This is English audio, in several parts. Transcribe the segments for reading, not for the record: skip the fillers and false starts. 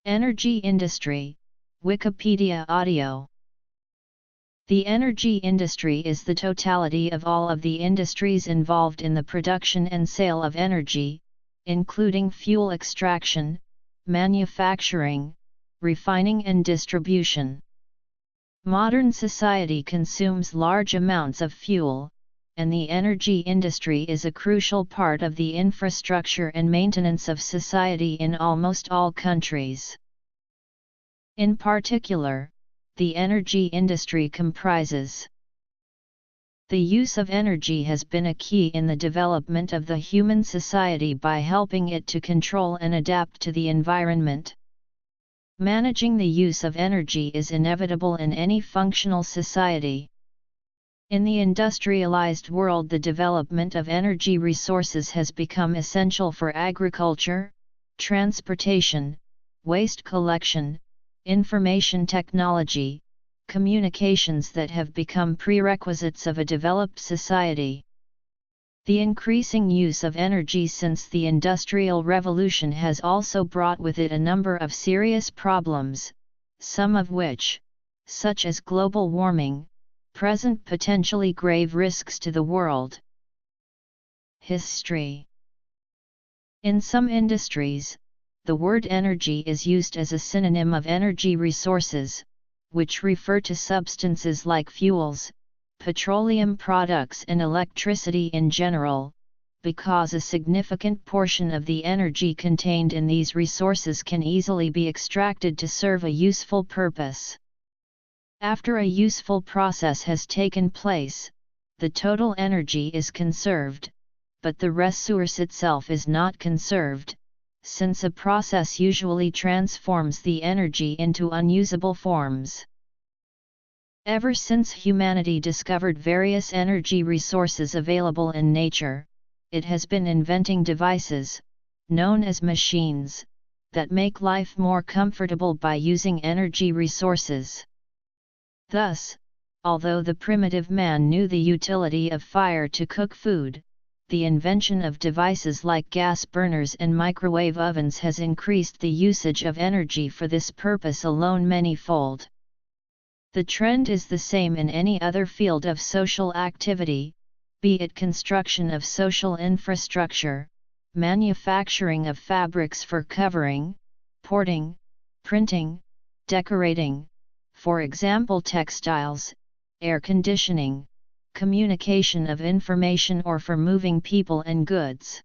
Energy industry, Wikipedia audio. The energy industry is the totality of all of the industries involved in the production and sale of energy, including fuel extraction, manufacturing, refining and distribution. Modern society consumes large amounts of fuel, and the energy industry is a crucial part of the infrastructure and maintenance of society in almost all countries. In particular, the energy industry comprises. The use of energy has been a key in the development of the human society by helping it to control and adapt to the environment. Managing the use of energy is inevitable in any functional society. In the industrialized world, the development of energy resources has become essential for agriculture, transportation, waste collection, information technology, communications that have become prerequisites of a developed society. The increasing use of energy since the Industrial Revolution has also brought with it a number of serious problems, some of which, such as global warming, present potentially grave risks to the world. History. In some industries, the word energy is used as a synonym of energy resources, which refer to substances like fuels, petroleum products and electricity in general, because a significant portion of the energy contained in these resources can easily be extracted to serve a useful purpose. After a useful process has taken place, the total energy is conserved, but the resource itself is not conserved, since a process usually transforms the energy into unusable forms. Ever since humanity discovered various energy resources available in nature, it has been inventing devices, known as machines, that make life more comfortable by using energy resources. Thus, although the primitive man knew the utility of fire to cook food, the invention of devices like gas burners and microwave ovens has increased the usage of energy for this purpose alone many-fold. The trend is the same in any other field of social activity, be it construction of social infrastructure, manufacturing of fabrics for covering, porting, printing, decorating, for example textiles, air conditioning, communication of information or for moving people and goods.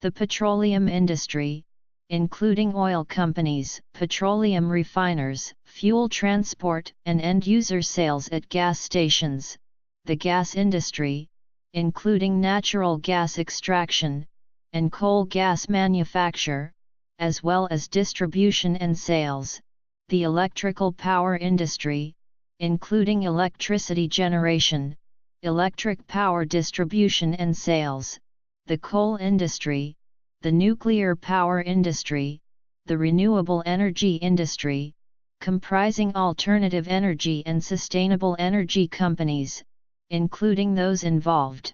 The petroleum industry, including oil companies, petroleum refiners, fuel transport, and end-user sales at gas stations, the gas industry, including natural gas extraction, and coal gas manufacture, as well as distribution and sales, the electrical power industry, including electricity generation, electric power distribution and sales, the coal industry, the nuclear power industry, the renewable energy industry, comprising alternative energy and sustainable energy companies, including those involved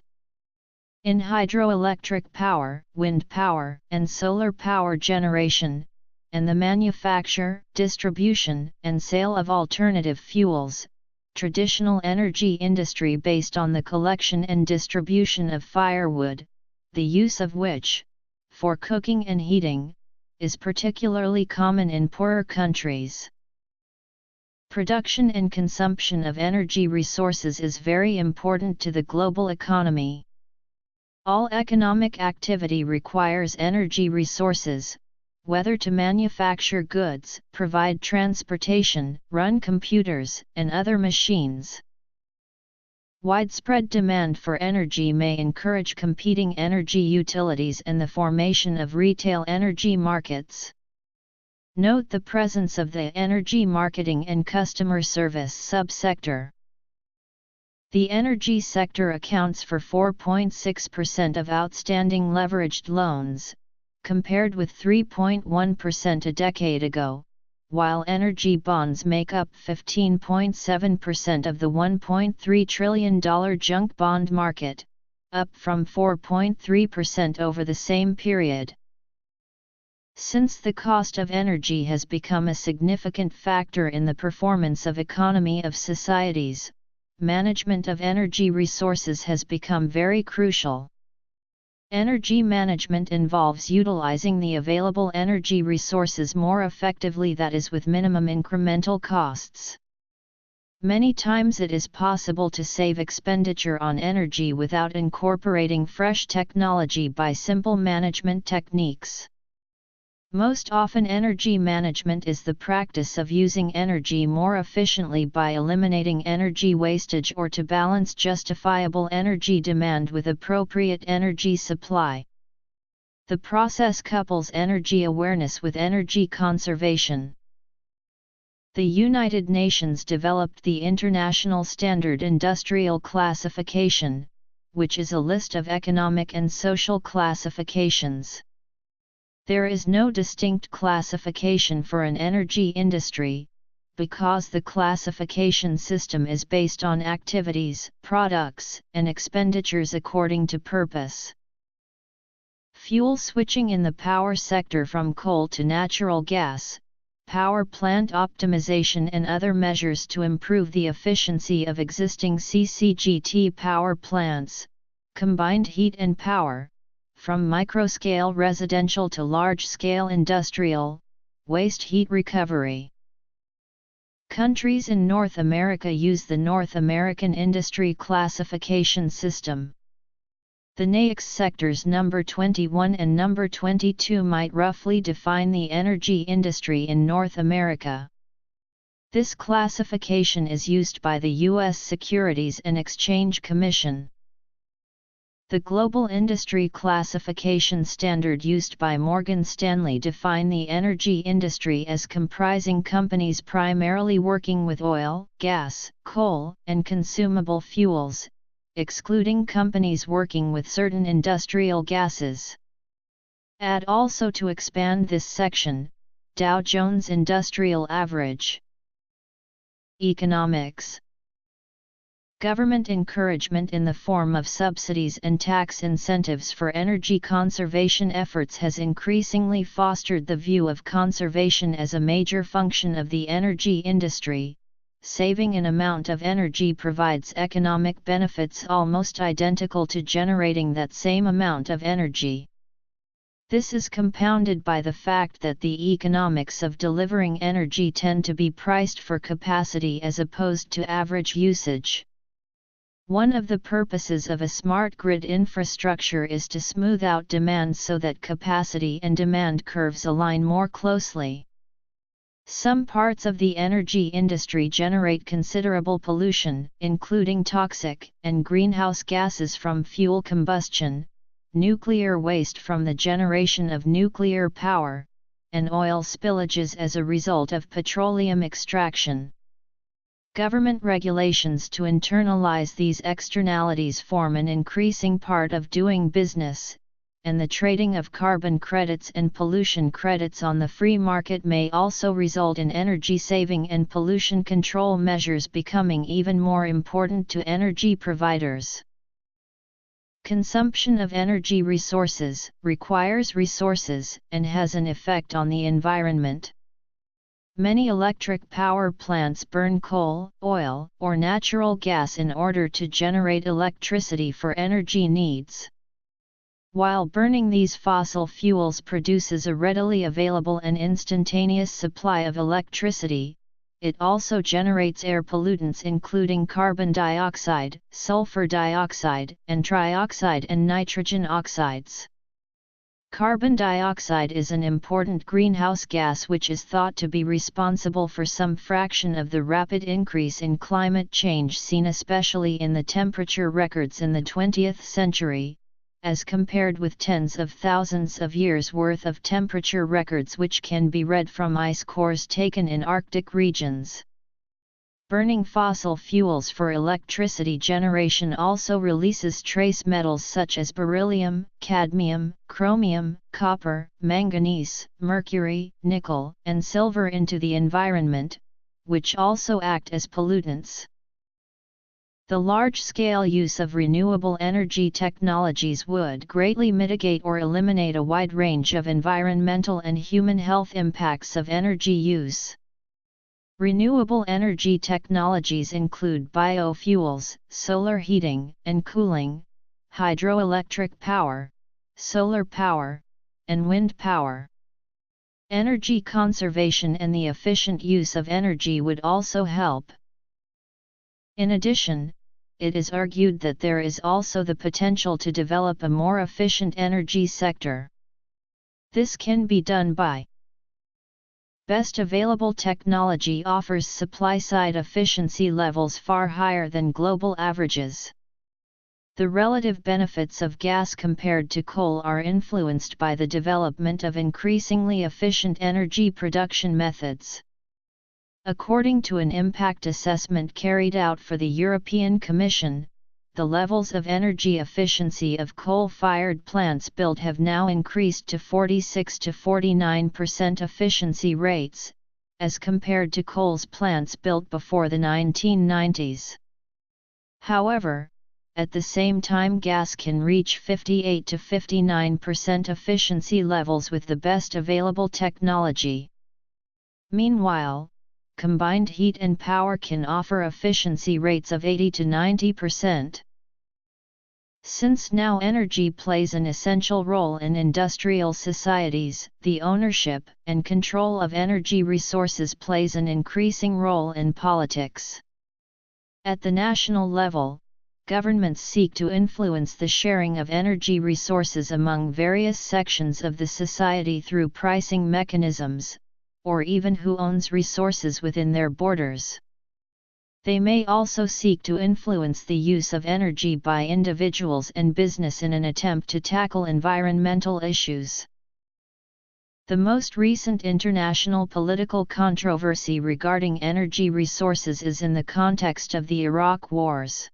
in hydroelectric power, wind power, and solar power generation, and the manufacture, distribution, and sale of alternative fuels, traditional energy industry based on the collection and distribution of firewood, the use of which, for cooking and heating, is particularly common in poorer countries. Production and consumption of energy resources is very important to the global economy. All economic activity requires energy resources, whether to manufacture goods, provide transportation, run computers, and other machines. Widespread demand for energy may encourage competing energy utilities and the formation of retail energy markets. Note the presence of the energy marketing and customer service subsector. The energy sector accounts for 4.6% of outstanding leveraged loans, compared with 3.1% a decade ago, while energy bonds make up 15.7% of the $1.3 trillion junk bond market, up from 4.3% over the same period. Since the cost of energy has become a significant factor in the performance of economy of societies, management of energy resources has become very crucial. Energy management involves utilizing the available energy resources more effectively, that is, with minimum incremental costs. Many times it is possible to save expenditure on energy without incorporating fresh technology by simple management techniques. Most often energy management is the practice of using energy more efficiently by eliminating energy wastage or to balance justifiable energy demand with appropriate energy supply. The process couples energy awareness with energy conservation. The United Nations developed the International Standard Industrial Classification, which is a list of economic and social classifications. There is no distinct classification for an energy industry, because the classification system is based on activities, products, and expenditures according to purpose. Fuel switching in the power sector from coal to natural gas, power plant optimization and other measures to improve the efficiency of existing CCGT power plants, combined heat and power, from microscale residential to large-scale industrial, waste heat recovery. Countries in North America use the North American Industry Classification System. The NAICS sectors number 21 and number 22 might roughly define the energy industry in North America. This classification is used by the U.S. Securities and Exchange Commission. The Global Industry Classification Standard used by Morgan Stanley define the energy industry as comprising companies primarily working with oil, gas, coal, and consumable fuels, excluding companies working with certain industrial gases. Add also to expand this section, Dow Jones Industrial Average. Economics. Government encouragement in the form of subsidies and tax incentives for energy conservation efforts has increasingly fostered the view of conservation as a major function of the energy industry. Saving an amount of energy provides economic benefits almost identical to generating that same amount of energy. This is compounded by the fact that the economics of delivering energy tend to be priced for capacity as opposed to average usage. One of the purposes of a smart grid infrastructure is to smooth out demand so that capacity and demand curves align more closely. Some parts of the energy industry generate considerable pollution, including toxic and greenhouse gases from fuel combustion, nuclear waste from the generation of nuclear power, and oil spillages as a result of petroleum extraction. Government regulations to internalize these externalities form an increasing part of doing business, and the trading of carbon credits and pollution credits on the free market may also result in energy saving and pollution control measures becoming even more important to energy providers. Consumption of energy resources requires resources and has an effect on the environment. Many electric power plants burn coal, oil, or natural gas in order to generate electricity for energy needs. While burning these fossil fuels produces a readily available and instantaneous supply of electricity, it also generates air pollutants including carbon dioxide, sulfur dioxide, and trioxide and nitrogen oxides. Carbon dioxide is an important greenhouse gas which is thought to be responsible for some fraction of the rapid increase in climate change seen especially in the temperature records in the 20th century, as compared with tens of thousands of years' worth of temperature records which can be read from ice cores taken in Arctic regions. Burning fossil fuels for electricity generation also releases trace metals such as beryllium, cadmium, chromium, copper, manganese, mercury, nickel, and silver into the environment, which also act as pollutants. The large-scale use of renewable energy technologies would greatly mitigate or eliminate a wide range of environmental and human health impacts of energy use. Renewable energy technologies include biofuels, solar heating and cooling, hydroelectric power, solar power, and wind power. Energy conservation and the efficient use of energy would also help. In addition, it is argued that there is also the potential to develop a more efficient energy sector. This can be done by best available technology offers supply-side efficiency levels far higher than global averages. The relative benefits of gas compared to coal are influenced by the development of increasingly efficient energy production methods. According to an impact assessment carried out for the European Commission, the levels of energy efficiency of coal-fired plants built have now increased to 46 to 49% efficiency rates, as compared to coal's plants built before the 1990s. However, at the same time gas can reach 58 to 59% efficiency levels with the best available technology. Meanwhile, combined heat and power can offer efficiency rates of 80 to 90%. Since now energy plays an essential role in industrial societies, the ownership and control of energy resources plays an increasing role in politics. At the national level, governments seek to influence the sharing of energy resources among various sections of the society through pricing mechanisms, or even who owns resources within their borders. They may also seek to influence the use of energy by individuals and business in an attempt to tackle environmental issues. The most recent international political controversy regarding energy resources is in the context of the Iraq Wars.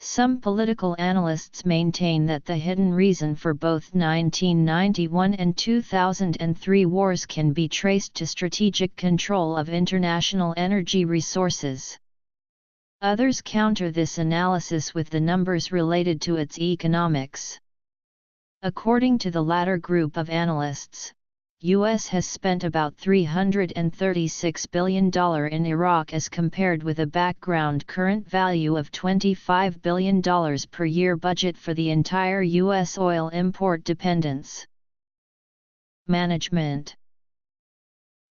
Some political analysts maintain that the hidden reason for both 1991 and 2003 wars can be traced to strategic control of international energy resources. Others counter this analysis with the numbers related to its economics. According to the latter group of analysts, U.S. has spent about $336 billion in Iraq as compared with a background current value of $25 billion per year budget for the entire U.S. oil import dependence. Management.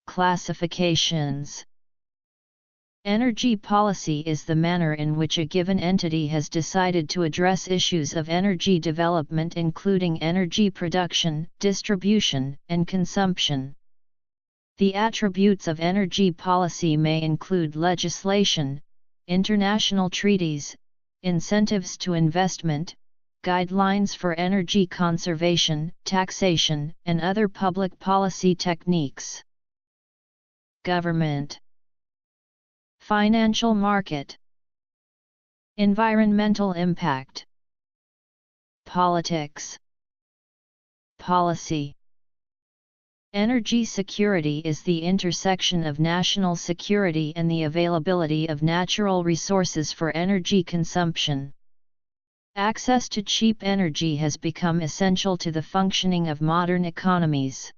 Classifications. Energy policy is the manner in which a given entity has decided to address issues of energy development, including energy production, distribution, and consumption. The attributes of energy policy may include legislation, international treaties, incentives to investment, guidelines for energy conservation, taxation, and other public policy techniques. Government. Financial market. Environmental impact. Politics. Policy. Energy security is the intersection of national security and the availability of natural resources for energy consumption. Access to cheap energy has become essential to the functioning of modern economies.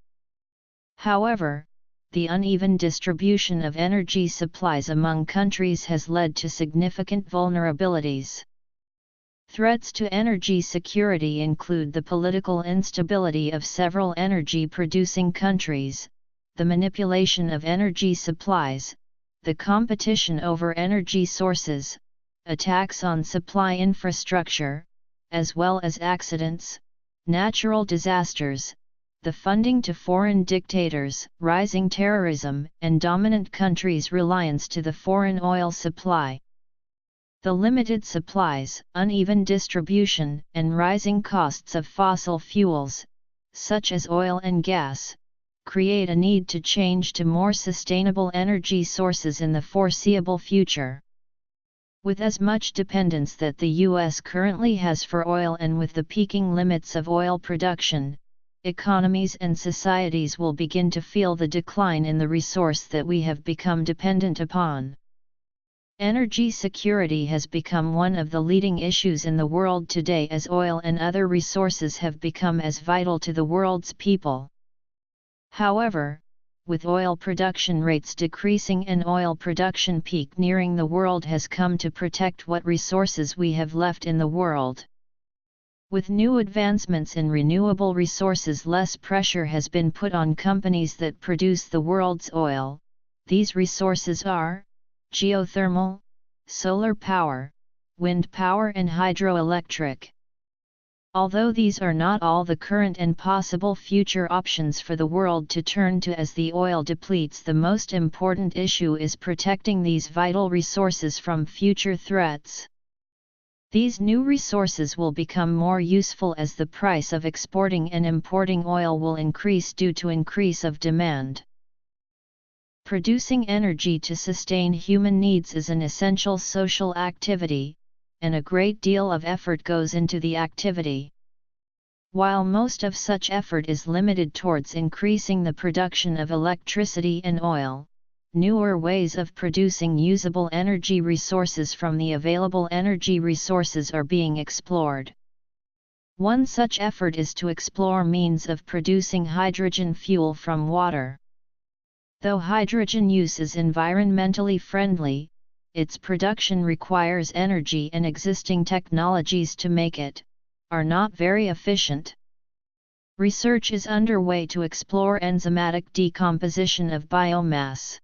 However, the uneven distribution of energy supplies among countries has led to significant vulnerabilities. Threats to energy security include the political instability of several energy-producing countries, the manipulation of energy supplies, the competition over energy sources, attacks on supply infrastructure, as well as accidents, natural disasters, the funding to foreign dictators, rising terrorism, and dominant countries' reliance to the foreign oil supply. The limited supplies, uneven distribution, and rising costs of fossil fuels, such as oil and gas, create a need to change to more sustainable energy sources in the foreseeable future. With as much dependence that the U.S. currently has for oil and with the peaking limits of oil production, economies and societies will begin to feel the decline in the resource that we have become dependent upon. Energy security has become one of the leading issues in the world today as oil and other resources have become as vital to the world's people. However, with oil production rates decreasing and oil production peak nearing, the world has come to protect what resources we have left in the world. With new advancements in renewable resources, less pressure has been put on companies that produce the world's oil. These resources are geothermal, solar power, wind power and hydroelectric. Although these are not all the current and possible future options for the world to turn to as the oil depletes, the most important issue is protecting these vital resources from future threats. These new resources will become more useful as the price of exporting and importing oil will increase due to increase of demand. Producing energy to sustain human needs is an essential social activity, and a great deal of effort goes into the activity. While most of such effort is limited towards increasing the production of electricity and oil, newer ways of producing usable energy resources from the available energy resources are being explored. One such effort is to explore means of producing hydrogen fuel from water. Though hydrogen use is environmentally friendly, its production requires energy, and existing technologies to make it are not very efficient. Research is underway to explore enzymatic decomposition of biomass.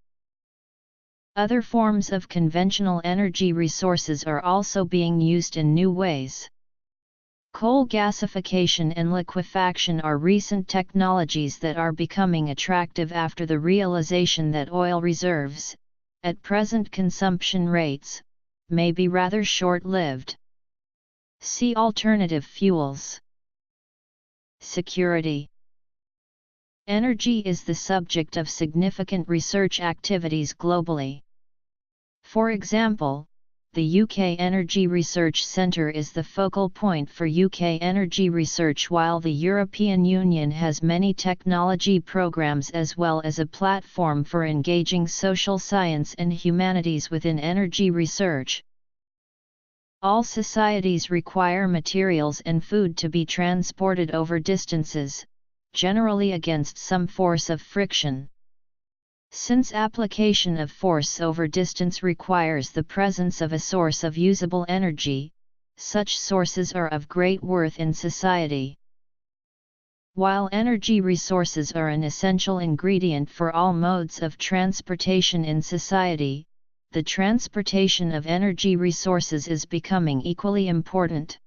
Other forms of conventional energy resources are also being used in new ways. Coal gasification and liquefaction are recent technologies that are becoming attractive after the realization that oil reserves, at present consumption rates, may be rather short-lived. See alternative fuels. Security. Energy is the subject of significant research activities globally. For example, the UK Energy Research Centre is the focal point for UK energy research, while the European Union has many technology programs as well as a platform for engaging social science and humanities within energy research. All societies require materials and food to be transported over distances, generally against some force of friction. Since application of force over distance requires the presence of a source of usable energy, such sources are of great worth in society. While energy resources are an essential ingredient for all modes of transportation in society, the transportation of energy resources is becoming equally important.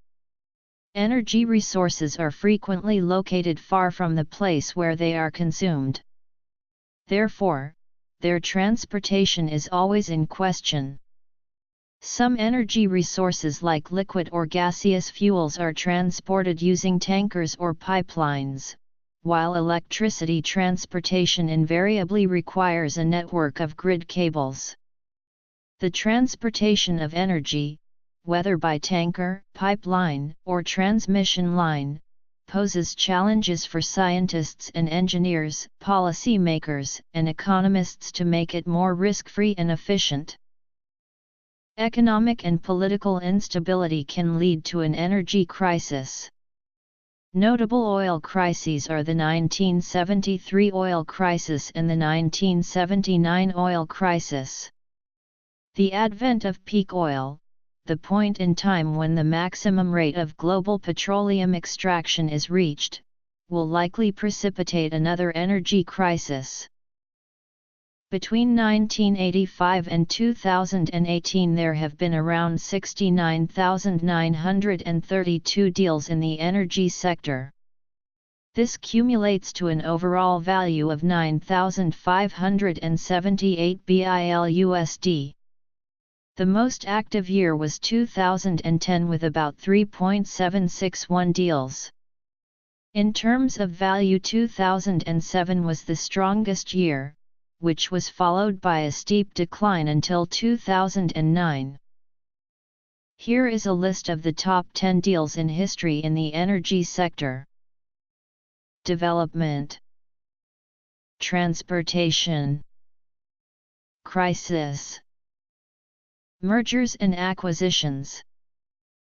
Energy resources are frequently located far from the place where they are consumed. Therefore, their transportation is always in question. Some energy resources like liquid or gaseous fuels are transported using tankers or pipelines, while electricity transportation invariably requires a network of grid cables. The transportation of energy, whether by tanker, pipeline, or transmission line, poses challenges for scientists and engineers, policymakers, and economists to make it more risk-free and efficient. Economic and political instability can lead to an energy crisis. Notable oil crises are the 1973 oil crisis and the 1979 oil crisis. The advent of peak oil, the point in time when the maximum rate of global petroleum extraction is reached, will likely precipitate another energy crisis. Between 1985 and 2018 there have been around 69,932 deals in the energy sector. This cumulates to an overall value of 9,578 billion. The most active year was 2010 with about 3.761 deals. In terms of value, 2007 was the strongest year, which was followed by a steep decline until 2009. Here is a list of the top 10 deals in history in the energy sector. Development, transportation, crisis, Mergers and acquisitions.